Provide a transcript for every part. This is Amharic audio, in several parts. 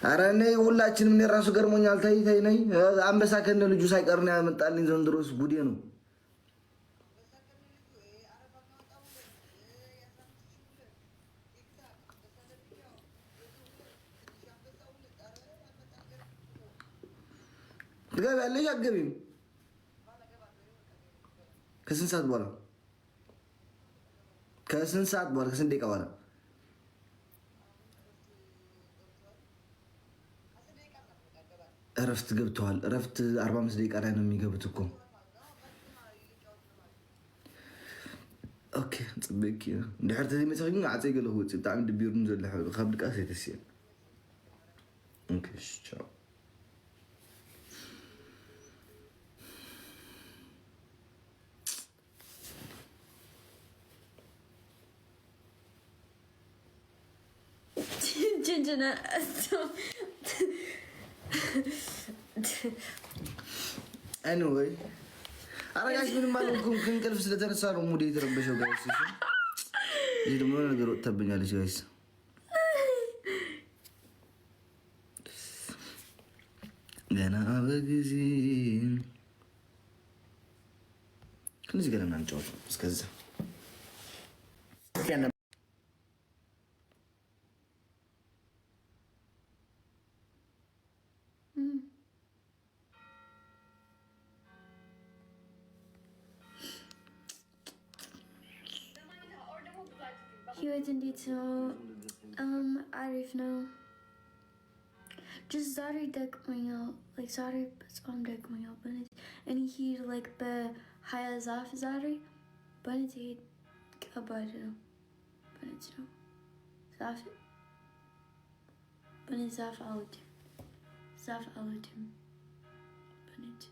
ኧረ እኔ ሁላችንም እኔ ራሱ ገርሞኛል። ታይ ነኝ አንበሳ ከነ ልጁ ሳይቀር ነው ያመጣልኝ። ዘንድሮስ ጉዴ ነው። ትገቢያለሽ አትገቢም? ከስንት ሰዓት በኋላ? ከስንት ሰዓት በኋላ? ከስንት ደቂቃ በኋላ? እረፍት ገብተዋል። እረፍት 45 ደቂቃ ላይ ነው የሚገቡት እኮ። ኦኬ ጽብቅ እንድሕር ተዘይመሰኝ ዓፀይ ገለ ውፅእ ብጣዕሚ ድቢሩን ዘሎ ካብ ድቃስ የተስየ ኦኬ ቻው Jinjina. Anyway, አረጋሽ ምንም አልሆንኩም። ከእንቅልፍ ስለተነሳ ነው ሙዴ የተረበሸው። ጋይስ ይሄ ደግሞ ነገር ወጥተብኛለች ጋይስ። ገና በጊዜ ከዚህ ጋር ምናምን ጫወት እስከዛ ህይወት እንዴት ነው? አሪፍ ነው። just ዛሬ ደክሞኛል። like ዛሬ በጣም ደክሞኛል። በእውነት እኔ ሂድ like በሀያ ዛፍ ዛሬ በእውነት ይሄ ከባድ ነው። በእውነት ነው ዛፍ በእውነት ዛፍ አልወድም። ዛፍ አልወድም በእውነት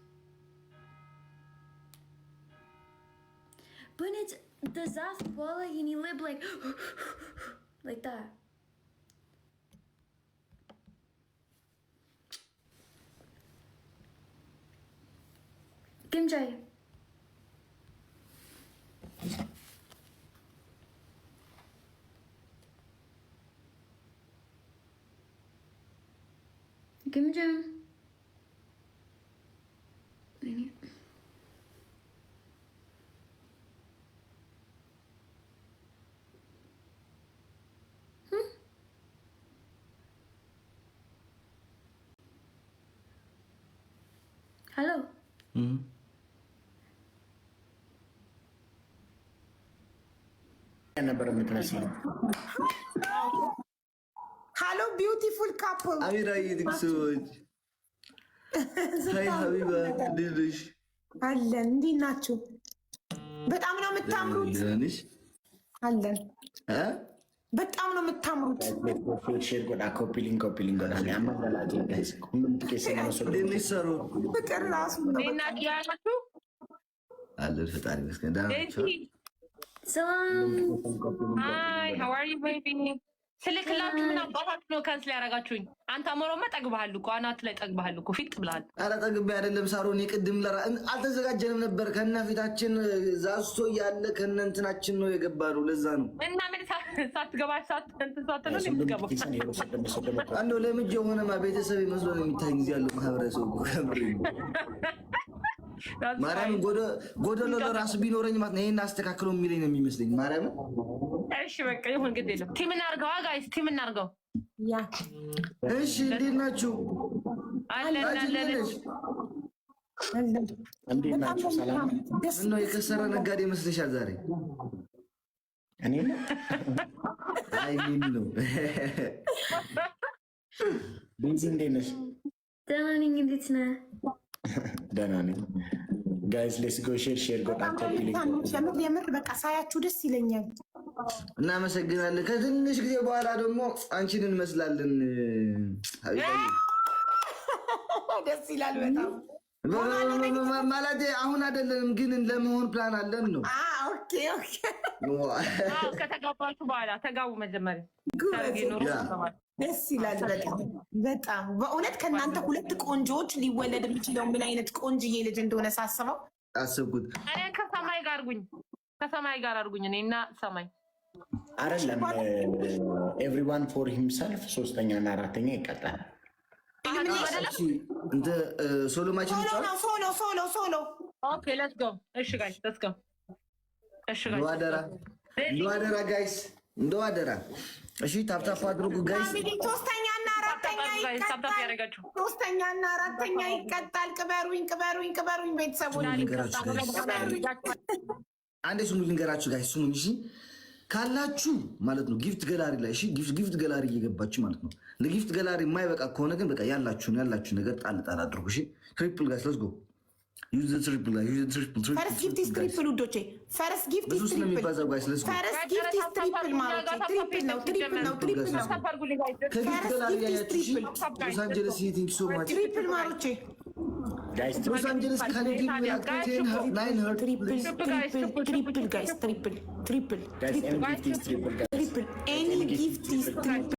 በእውነት the zaf bola and you live like that. Gimjay. Gimjay. Hello. Hello, beautiful couple. አሚራ ይድክሶች ሃይ ሀቢባ ልልሽ አለን። እንዴት ናችሁ? በጣም ነው የምታምሩት። አለን በጣም ነው የምታምሩት። ፍቅር ራሱ ነው አለን። ፈጣሪ ይመስገን ደህና ናቸው። Hi, how are you, baby? ስልክላችሁ ምን አባታችሁ ነው ካንስል ያደረጋችሁኝ? አንተ አሞሮማ ጠግበሃል እኮ አናት ላይ ጠግበሃል እኮ ፊት ብለሃል። ኧረ ጠግቤ አይደለም ሳሮን፣ የቅድም አልተዘጋጀንም ነበር። ከነፊታችን ዛስቶ እያለ ከነ እንትናችን ነው የገባነው። ለዛ ነው እና ምን ሳትገባ ሳትነው የምትገባው። አንዱ ለምጅ የሆነማ ቤተሰብ መስሎ ነው የሚታኝ እዚህ ያለው ማህበረሰቡ። ማርያም ጎደሎ ለራሱ ቢኖረኝ ማለት ነው ይሄን አስተካክሎ የሚለኝ ነው የሚመስለኝ። ማርያም እሺ በቃ ይሁን ግድ የለም። ቲም እናድርገው ጋይስ፣ ቲም እናድርገው። ያ እሺ እንዴት ናችሁ? አለን እንዴት ናችሁ? ሰላም ነው። የከሰረ ነጋዴ መስለሻል ዛሬ። እኔ አይ ምን ነው ቤዚ እንዴት ነሽ? ደህና ነኝ። እንዴት ነህ? ደህና ነኝ። ጋይስ ሌትስ ጎ ሼር ጎ የምር በቃ ሳያችሁ ደስ ይለኛል። እናመሰግናለን። ከትንሽ ጊዜ በኋላ ደግሞ አንቺን እንመስላለን። ደስ ይላል በጣም ማለት አሁን አይደለንም ግን ለመሆን ፕላን አለን ነው። ኦኬ ከተጋባችሁ በኋላ ተጋቡ መጀመሪያ። ደስ ይላል በጣም በእውነት ከእናንተ ሁለት ቆንጆዎች ሊወለድ የሚችለው ምን አይነት ቆንጅዬ ልጅ እንደሆነ ሳስበው አሰብኩት። እኔ ከሰማይ ጋር አድርጉኝ እኔ እና ሰማይ አይደለም ኤቭሪዋን ፎር ሂምሰልፍ ሶስተኛ እና አራተኛ ይቀጣል። እንደ ሶሎ ማች ሶሎ ኦኬ ሌትስ ጎ። እሺ ጋይስ ሌትስ ጎ። እሺ እንደዋደራ ጋይስ እንደዋደራ። እሺ ታፕታፕ አድርጉ ጋይስ። ሶስተኛና አራተኛ ይቀጣል። ቅበሩኝ ቤተሰቦች። አንዴ ስሙ ልንገራችሁ ጋይስ ስሙኝ እሺ። ካላችሁ ማለት ነው ጊፍት ገላሪ ላይ እሺ፣ ጊፍት ገላሪ እየገባችሁ ማለት ነው። ለጊፍት ገላሪ የማይበቃ ከሆነ ግን በቃ ያላችሁ ነገር ጣል አድርጉ እሺ። ትሪፕል ጋይስ ሌትስ ጎ ዩዝ ዘ ትሪፕል ጋይስ ዩዝ ዘ ትሪፕል ፈርስት ጊፍት ኢዝ ትሪፕል ውዶቼ፣ ፈርስት ጊፍት ኢዝ ትሪፕል ስለሚባዛው ጋይስ ሌትስ ጎ ፈርስት ጊፍት ኢዝ ትሪፕል ማለት ትሪፕል ነው። ከጊፍት ገላሪ ያያችሁ እሺ። ሎስ አንጀለስ ቲንክ ሶ ማች ትሪፕል ማሮቼ ጋይስ ሎስ አንጀለስ ካን ጊቭ ሚ ላይክ 10 9 her ትሪፕል ጋይስ ትሪፕል ጋይስ ኤኒ ጊፍት ኢዝ ትሪፕል ጋይስ ኤኒ ጊፍት ኢዝ ትሪፕል